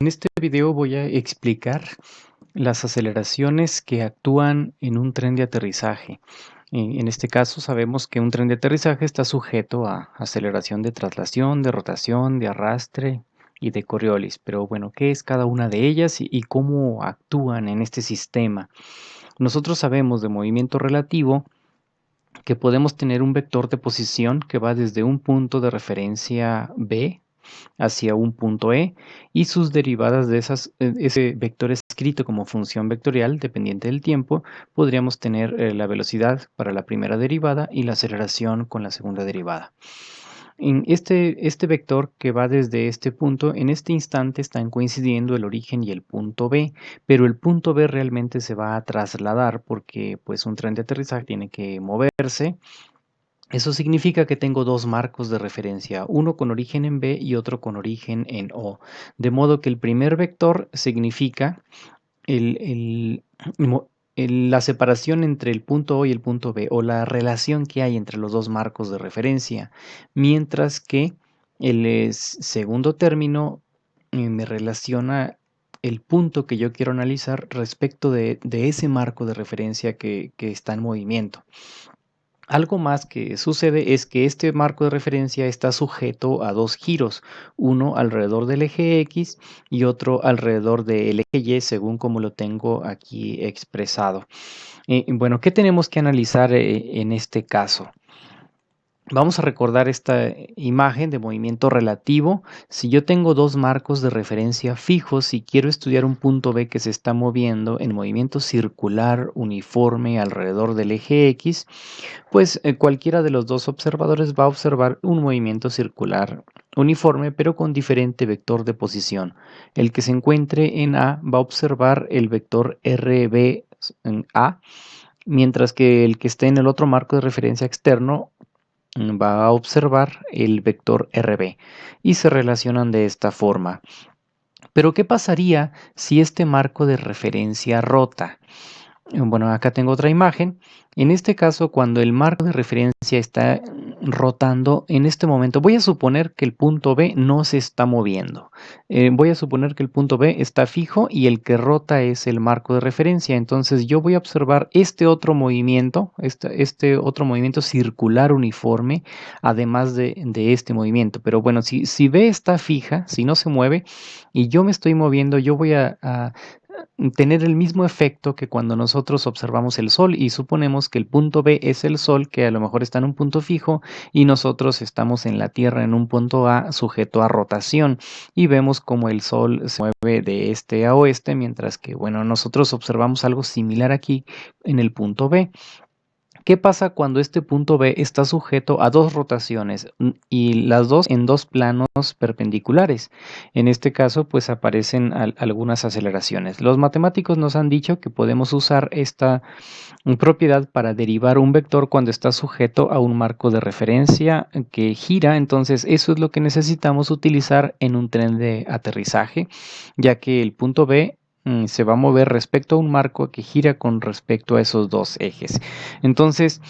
En este video voy a explicar las aceleraciones que actúan en un tren de aterrizaje. En este caso sabemos que un tren de aterrizaje está sujeto a aceleración de traslación, de rotación, de arrastre y de Coriolis. Pero bueno, ¿qué es cada una de ellas y cómo actúan en este sistema? Nosotros sabemos de movimiento relativo que podemos tener un vector de posición que va desde un punto de referencia B hacia un punto E y sus derivadas de ese vector escrito como función vectorial dependiente del tiempo, podríamos tener la velocidad para la primera derivada y la aceleración con la segunda derivada. En este vector que va desde este punto, en este instante están coincidiendo el origen y el punto B, pero el punto B realmente se va a trasladar porque pues un tren de aterrizaje tiene que moverse. Eso significa que tengo dos marcos de referencia, uno con origen en B y otro con origen en O. De modo que el primer vector significa la separación entre el punto O y el punto B, o la relación que hay entre los dos marcos de referencia, mientras que el segundo término me relaciona el punto que yo quiero analizar respecto de ese marco de referencia que está en movimiento. Algo más que sucede es que este marco de referencia está sujeto a dos giros, uno alrededor del eje X y otro alrededor del eje Y, según como lo tengo aquí expresado. Bueno, ¿qué tenemos que analizar en este caso? Vamos a recordar esta imagen de movimiento relativo. Si yo tengo dos marcos de referencia fijos y quiero estudiar un punto B que se está moviendo en movimiento circular uniforme alrededor del eje X, pues cualquiera de los dos observadores va a observar un movimiento circular uniforme, pero con diferente vector de posición. El que se encuentre en A va a observar el vector RB en A, mientras que el que esté en el otro marco de referencia externo va a observar el vector RB y se relacionan de esta forma. Pero ¿qué pasaría si este marco de referencia rota? Bueno, acá tengo otra imagen. En este caso, cuando el marco de referencia está rotando, en este momento voy a suponer que el punto B no se está moviendo. Voy a suponer que el punto B está fijo y el que rota es el marco de referencia. Entonces yo voy a observar este otro movimiento, este otro movimiento circular uniforme, además de este movimiento. Pero bueno, si B está fija, si no se mueve y yo me estoy moviendo, yo voy a tener el mismo efecto que cuando nosotros observamos el Sol y suponemos que el punto B es el Sol, que a lo mejor está en un punto fijo, y nosotros estamos en la Tierra en un punto A sujeto a rotación, y vemos como el Sol se mueve de este a oeste, mientras que, bueno, nosotros observamos algo similar aquí en el punto B. ¿Qué pasa cuando este punto B está sujeto a dos rotaciones y las dos en dos planos perpendiculares? En este caso, pues aparecen algunas aceleraciones. Los matemáticos nos han dicho que podemos usar esta propiedad para derivar un vector cuando está sujeto a un marco de referencia que gira. Entonces, eso es lo que necesitamos utilizar en un tren de aterrizaje, ya que el punto B se va a mover respecto a un marco que gira con respecto a esos dos ejes. Entonces,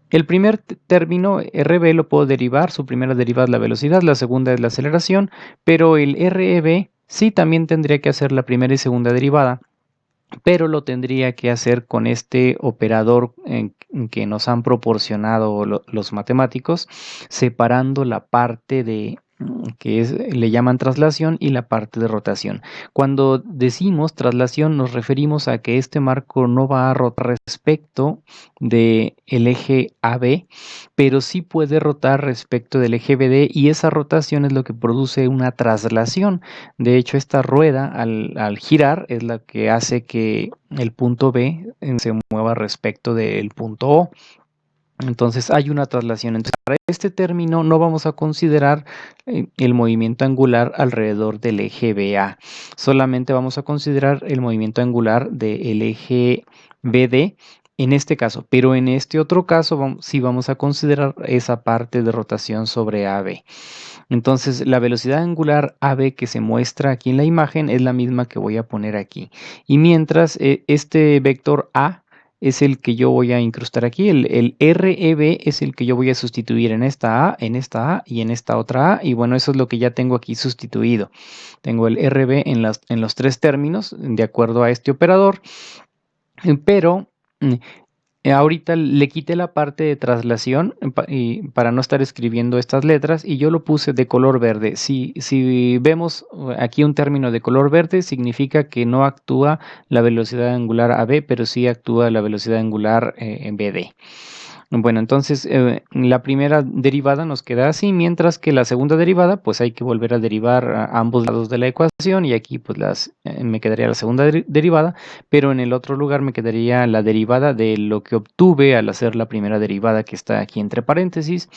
el primer término RB lo puedo derivar, su primera derivada es la velocidad, la segunda es la aceleración, pero el REB sí también tendría que hacer la primera y segunda derivada, pero lo tendría que hacer con este operador que nos han proporcionado los matemáticos, separando la parte de le llaman traslación y la parte de rotación. Cuando decimos traslación nos referimos a que este marco no va a rotar respecto del eje AB, pero sí puede rotar respecto del eje BD, y esa rotación es lo que produce una traslación. De hecho, esta rueda al girar es la que hace que el punto B se mueva respecto del punto O. Entonces hay una traslación. Entonces, para este término no vamos a considerar el movimiento angular alrededor del eje BA. Solamente vamos a considerar el movimiento angular del eje BD en este caso. Pero en este otro caso sí vamos a considerar esa parte de rotación sobre AB. Entonces la velocidad angular AB que se muestra aquí en la imagen es la misma que voy a poner aquí. Y mientras este vector A es el que yo voy a incrustar aquí. El REB es el que yo voy a sustituir en esta A y en esta otra A. Y bueno, eso es lo que ya tengo aquí sustituido. Tengo el RB en los tres términos de acuerdo a este operador, pero ahorita le quité la parte de traslación y para no estar escribiendo estas letras y yo lo puse de color verde. Si vemos aquí un término de color verde, significa que no actúa la velocidad angular AB, pero sí actúa la velocidad angular en BD. Bueno, entonces la primera derivada nos queda así, mientras que la segunda derivada, pues hay que volver a derivar a ambos lados de la ecuación y aquí pues me quedaría la segunda derivada, pero en el otro lugar me quedaría la derivada de lo que obtuve al hacer la primera derivada que está aquí entre paréntesis.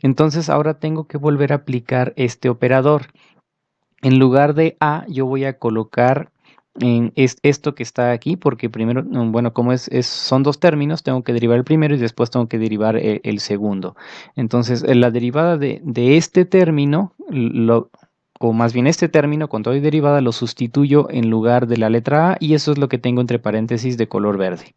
Entonces ahora tengo que volver a aplicar este operador. En lugar de A, yo voy a colocar esto que está aquí, porque primero, bueno, como son dos términos, tengo que derivar el primero y después tengo que derivar el segundo. Entonces, la derivada de este término, o más bien este término con todo y derivada, lo sustituyo en lugar de la letra A y eso es lo que tengo entre paréntesis de color verde.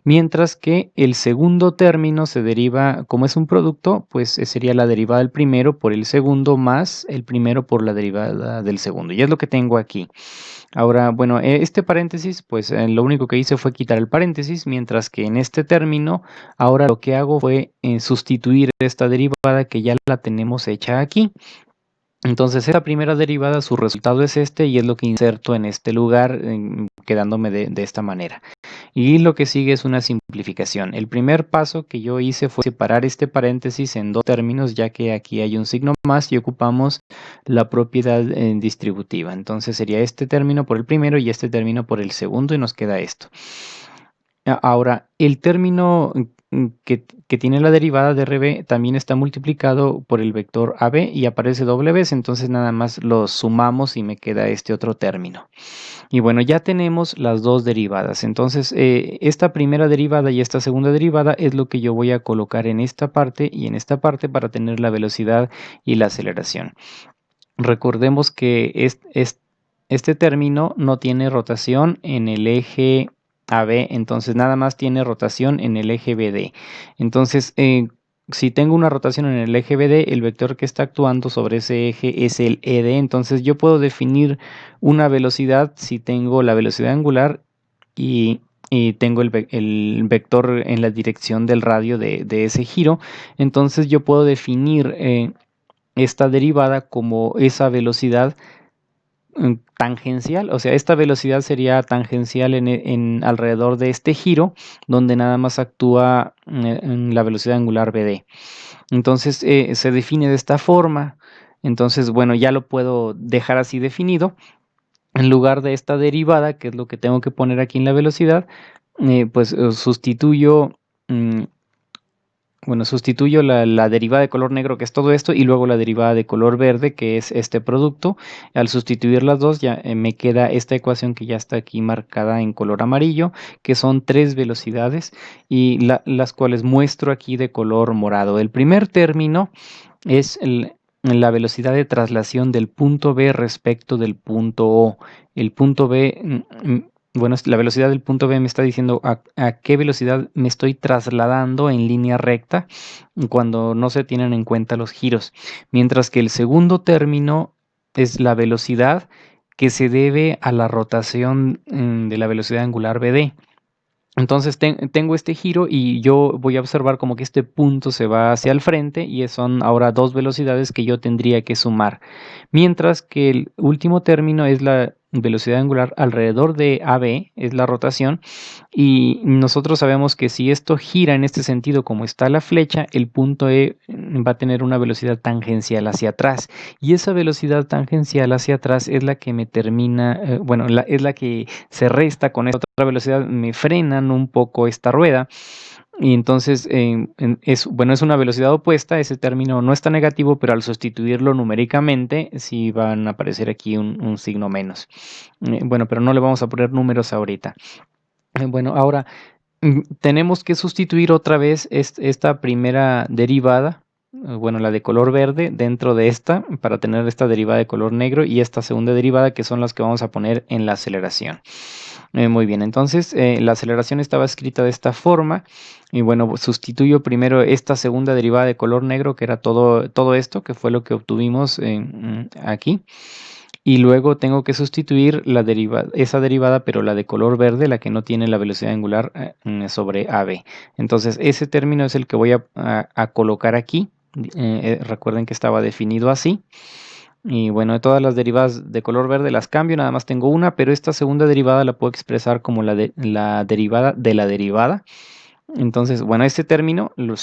Mientras que el segundo término se deriva, como es un producto, pues sería la derivada del primero por el segundo más el primero por la derivada del segundo. Y es lo que tengo aquí. Ahora, bueno, este paréntesis, pues lo único que hice fue quitar el paréntesis, mientras que en este término, ahora lo que hago fue sustituir esta derivada que ya la tenemos hecha aquí. Entonces, esta primera derivada, su resultado es este y es lo que inserto en este lugar, quedándome de esta manera. Y lo que sigue es una simplificación. El primer paso que yo hice fue separar este paréntesis en dos términos, ya que aquí hay un signo más y ocupamos la propiedad distributiva. Entonces sería este término por el primero y este término por el segundo y nos queda esto. Ahora, el término que tiene la derivada de RB también está multiplicado por el vector AB y aparece doble vez, entonces nada más lo sumamos y me queda este otro término. Y bueno, ya tenemos las dos derivadas. Entonces, esta primera derivada y esta segunda derivada es lo que yo voy a colocar en esta parte y en esta parte para tener la velocidad y la aceleración. Recordemos que este término no tiene rotación en el eje AB, entonces nada más tiene rotación en el eje BD. Entonces, si tengo una rotación en el eje BD, el vector que está actuando sobre ese eje es el ED. Entonces yo puedo definir una velocidad si tengo la velocidad angular y tengo el vector en la dirección del radio de ese giro. Entonces yo puedo definir esta derivada como esa velocidad tangencial, o sea, esta velocidad sería tangencial en alrededor de este giro, donde nada más actúa en la velocidad angular BD. Entonces se define de esta forma. Entonces, bueno, ya lo puedo dejar así definido. En lugar de esta derivada, que es lo que tengo que poner aquí en la velocidad, pues sustituyo sustituyo la derivada de color negro, que es todo esto, y luego la derivada de color verde, que es este producto. Al sustituir las dos, ya me queda esta ecuación que ya está aquí marcada en color amarillo, que son tres velocidades, y las cuales muestro aquí de color morado. El primer término es la velocidad de traslación del punto B respecto del punto O. El punto B... bueno, la velocidad del punto B me está diciendo a qué velocidad me estoy trasladando en línea recta cuando no se tienen en cuenta los giros. Mientras que el segundo término es la velocidad que se debe a la rotación de la velocidad angular BD. Entonces tengo este giro y yo voy a observar como que este punto se va hacia el frente y son ahora dos velocidades que yo tendría que sumar. Mientras que el último término es la velocidad angular alrededor de AB, es la rotación, y nosotros sabemos que si esto gira en este sentido como está la flecha, el punto E va a tener una velocidad tangencial hacia atrás, y esa velocidad tangencial hacia atrás es la que me termina, es la que se resta con esta otra velocidad, me frenan un poco esta rueda. Y entonces es una velocidad opuesta, ese término no está negativo, pero al sustituirlo numéricamente sí van a aparecer aquí un signo menos. Pero no le vamos a poner números ahorita. Ahora tenemos que sustituir otra vez esta primera derivada, la de color verde, dentro de esta, para tener esta derivada de color negro y esta segunda derivada que son las que vamos a poner en la aceleración. Muy bien, entonces la aceleración estaba escrita de esta forma y bueno, sustituyo primero esta segunda derivada de color negro que era todo esto, que fue lo que obtuvimos aquí. Y luego tengo que sustituir esa derivada, pero la de color verde, la que no tiene la velocidad angular sobre AB. Entonces ese término es el que voy a colocar aquí. Recuerden que estaba definido así. Y bueno, de todas las derivadas de color verde las cambio, nada más tengo una, pero esta segunda derivada la puedo expresar como la derivada de la derivada. Entonces, bueno, este término lo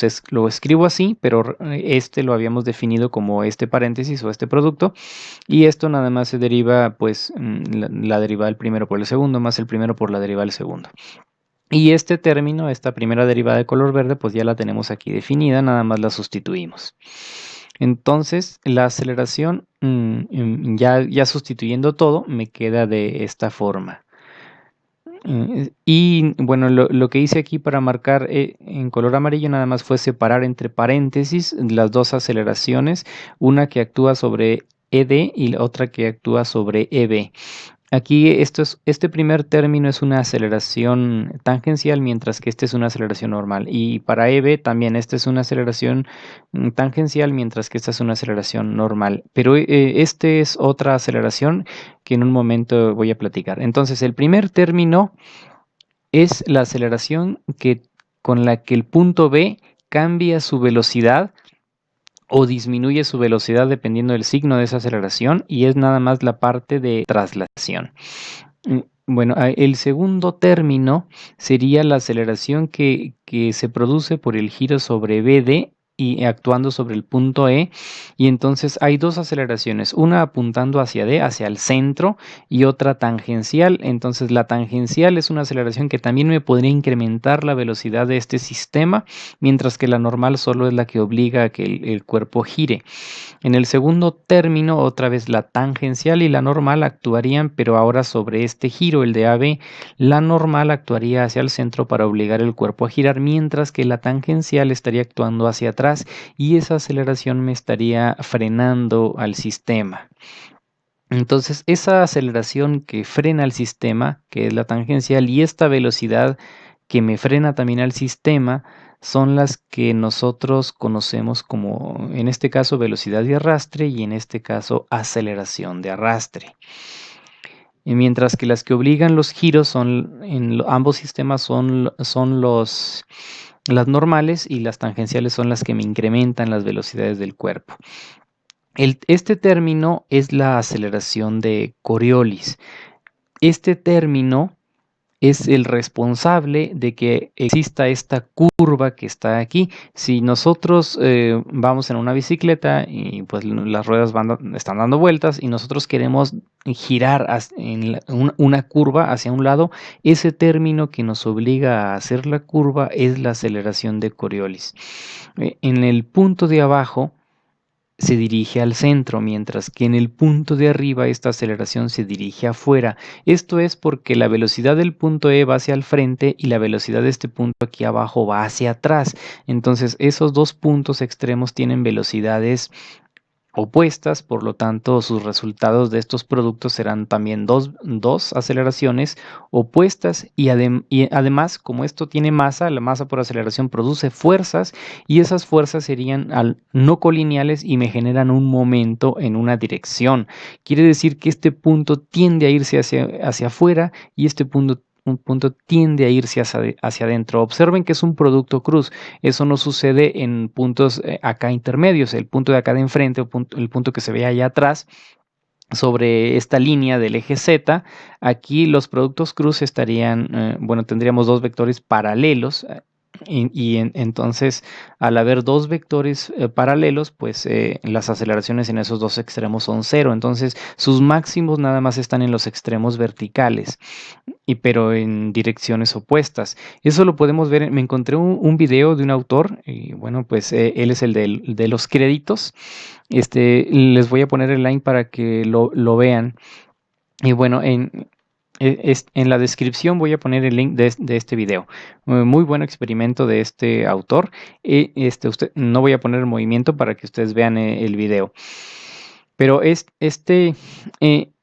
escribo así, pero este lo habíamos definido como este paréntesis o este producto, y esto nada más se deriva, pues, la derivada del primero por el segundo, más el primero por la derivada del segundo. Y este término, esta primera derivada de color verde, pues ya la tenemos aquí definida, nada más la sustituimos. Entonces, la aceleración, ya sustituyendo todo, me queda de esta forma. Y bueno, lo que hice aquí para marcar en color amarillo nada más fue separar entre paréntesis las dos aceleraciones, una que actúa sobre ED y la otra que actúa sobre EB. Aquí este primer término es una aceleración tangencial, mientras que este es una aceleración normal. Y para EB también esta es una aceleración tangencial, mientras que esta es una aceleración normal. Pero este es otra aceleración que en un momento voy a platicar. Entonces, el primer término es la aceleración con la que el punto B cambia su velocidad o disminuye su velocidad dependiendo del signo de esa aceleración, y es nada más la parte de traslación. Bueno, el segundo término sería la aceleración que se produce por el giro sobre BD y actuando sobre el punto E, y entonces hay dos aceleraciones, una apuntando hacia D, hacia el centro, y otra tangencial. Entonces la tangencial es una aceleración que también me podría incrementar la velocidad de este sistema, mientras que la normal solo es la que obliga a que el cuerpo gire. En el segundo término, otra vez la tangencial y la normal actuarían, pero ahora sobre este giro, el de AB. La normal actuaría hacia el centro para obligar el cuerpo a girar, mientras que la tangencial estaría actuando hacia atrás, y esa aceleración me estaría frenando al sistema. Entonces, esa aceleración que frena al sistema, que es la tangencial, y esta velocidad que me frena también al sistema, son las que nosotros conocemos como, en este caso, velocidad de arrastre, y en este caso, aceleración de arrastre. Y mientras que las que obligan los giros ambos sistemas son las normales, y las tangenciales son las que me incrementan las velocidades del cuerpo. Este término es la aceleración de Coriolis. Este término es el responsable de que exista esta curva que está aquí. Si nosotros vamos en una bicicleta y pues las ruedas están dando vueltas y nosotros queremos girar en una curva hacia un lado, ese término que nos obliga a hacer la curva es la aceleración de Coriolis. En el punto de abajo se dirige al centro, mientras que en el punto de arriba esta aceleración se dirige afuera. Esto es porque la velocidad del punto E va hacia el frente y la velocidad de este punto aquí abajo va hacia atrás. Entonces esos dos puntos extremos tienen velocidades opuestas, por lo tanto sus resultados de estos productos serán también dos aceleraciones opuestas, y además, como esto tiene masa, la masa por aceleración produce fuerzas, y esas fuerzas serían no colineales y me generan un momento en una dirección. Quiere decir que este punto tiende a irse hacia afuera, y este un punto tiende a irse hacia adentro. Observen que es un producto cruz. Eso no sucede en puntos acá intermedios. El punto de acá de enfrente, o el punto que se ve allá atrás, sobre esta línea del eje Z, aquí los productos cruz estarían, bueno, tendríamos dos vectores paralelos. Entonces, al haber dos vectores paralelos, pues las aceleraciones en esos dos extremos son cero. Entonces, sus máximos nada más están en los extremos verticales, pero en direcciones opuestas. Eso lo podemos ver. Me encontré un video de un autor, y bueno, pues él es el de los créditos. Les voy a poner el link para que lo vean. Y bueno, en la descripción voy a poner el link de este video. Muy buen experimento de este autor. No voy a poner el movimiento para que ustedes vean el video. Pero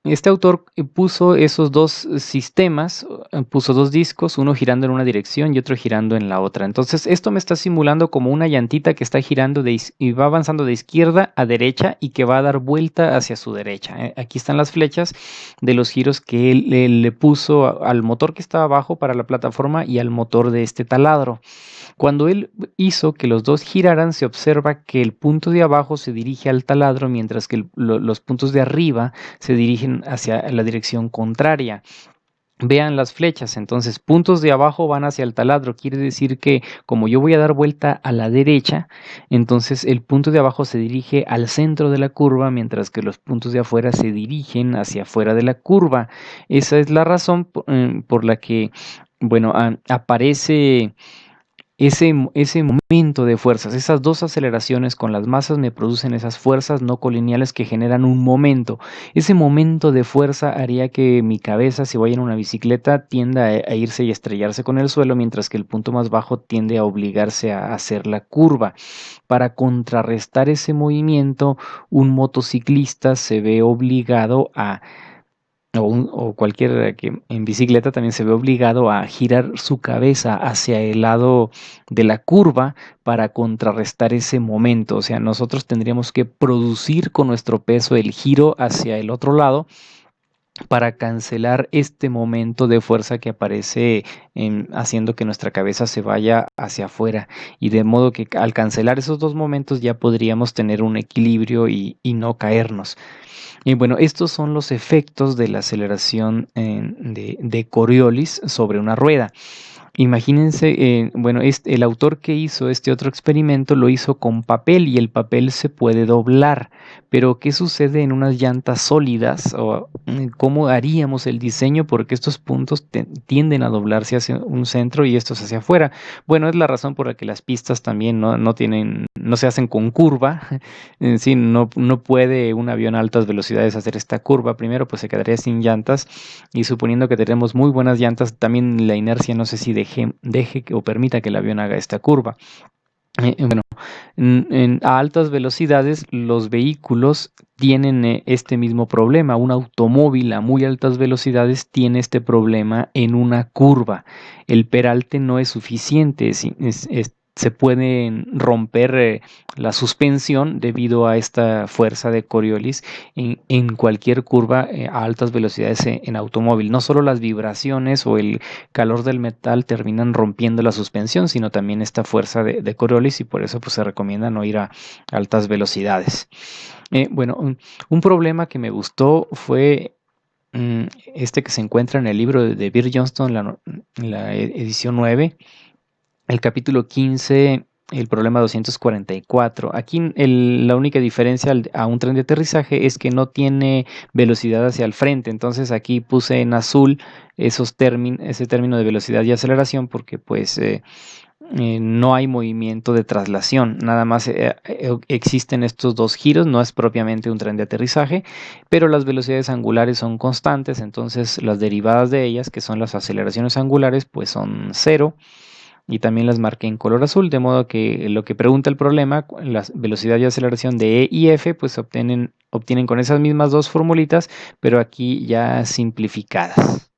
este autor puso esos dos sistemas, puso dos discos, uno girando en una dirección y otro girando en la otra. Entonces, esto me está simulando como una llantita que está girando y va avanzando de izquierda a derecha y que va a dar vuelta hacia su derecha. Aquí están las flechas de los giros que él le puso al motor que estaba abajo para la plataforma y al motor de este taladro. Cuando él hizo que los dos giraran, se observa que el punto de abajo se dirige al taladro, mientras que los puntos de arriba se dirigen hacia la dirección contraria. Vean las flechas, entonces puntos de abajo van hacia el taladro, quiere decir que como yo voy a dar vuelta a la derecha, entonces el punto de abajo se dirige al centro de la curva, mientras que los puntos de afuera se dirigen hacia afuera de la curva. Esa es la razón por la que, bueno, aparece ese momento de fuerzas, esas dos aceleraciones con las masas me producen esas fuerzas no colineales que generan un momento. Ese momento de fuerza haría que mi cabeza, si voy en una bicicleta, tienda a irse y estrellarse con el suelo, mientras que el punto más bajo tiende a obligarse a hacer la curva. Para contrarrestar ese movimiento, un motociclista se ve obligado a o cualquier que en bicicleta también se ve obligado a girar su cabeza hacia el lado de la curva para contrarrestar ese momento. O sea, nosotros tendríamos que producir con nuestro peso el giro hacia el otro lado para cancelar este momento de fuerza que aparece haciendo que nuestra cabeza se vaya hacia afuera. Y de modo que al cancelar esos dos momentos ya podríamos tener un equilibrio y no caernos. Y bueno, estos son los efectos de la aceleración de Coriolis sobre una rueda. Imagínense, bueno, el autor que hizo este otro experimento lo hizo con papel y el papel se puede doblar, pero ¿qué sucede en unas llantas sólidas? ¿O cómo haríamos el diseño? Porque estos puntos tienden a doblarse hacia un centro y estos hacia afuera. Bueno, es la razón por la que las pistas también no tienen, no se hacen con curva. En sí, no puede un avión a altas velocidades hacer esta curva. Primero, pues se quedaría sin llantas y suponiendo que tenemos muy buenas llantas, también la inercia no sé si deje o permita que el avión haga esta curva. Bueno, a altas velocidades los vehículos tienen este mismo problema. Un automóvil a muy altas velocidades tiene este problema en una curva. El peralte no es suficiente, se puede romper la suspensión debido a esta fuerza de Coriolis en cualquier curva a altas velocidades en automóvil. No solo las vibraciones o el calor del metal terminan rompiendo la suspensión, sino también esta fuerza de Coriolis y por eso pues, se recomienda no ir a altas velocidades. Bueno, un problema que me gustó fue este que se encuentra en el libro de Bill Johnston, la edición 9, el capítulo 15, el problema 244. Aquí la única diferencia a un tren de aterrizaje es que no tiene velocidad hacia el frente. Entonces aquí puse en azul ese término de velocidad y aceleración porque pues no hay movimiento de traslación. Nada más existen estos dos giros. No es propiamente un tren de aterrizaje, pero las velocidades angulares son constantes. Entonces las derivadas de ellas, que son las aceleraciones angulares, pues son cero y también las marqué en color azul, de modo que lo que pregunta el problema, la velocidad y aceleración de E y F, pues obtienen con esas mismas dos formulitas, pero aquí ya simplificadas.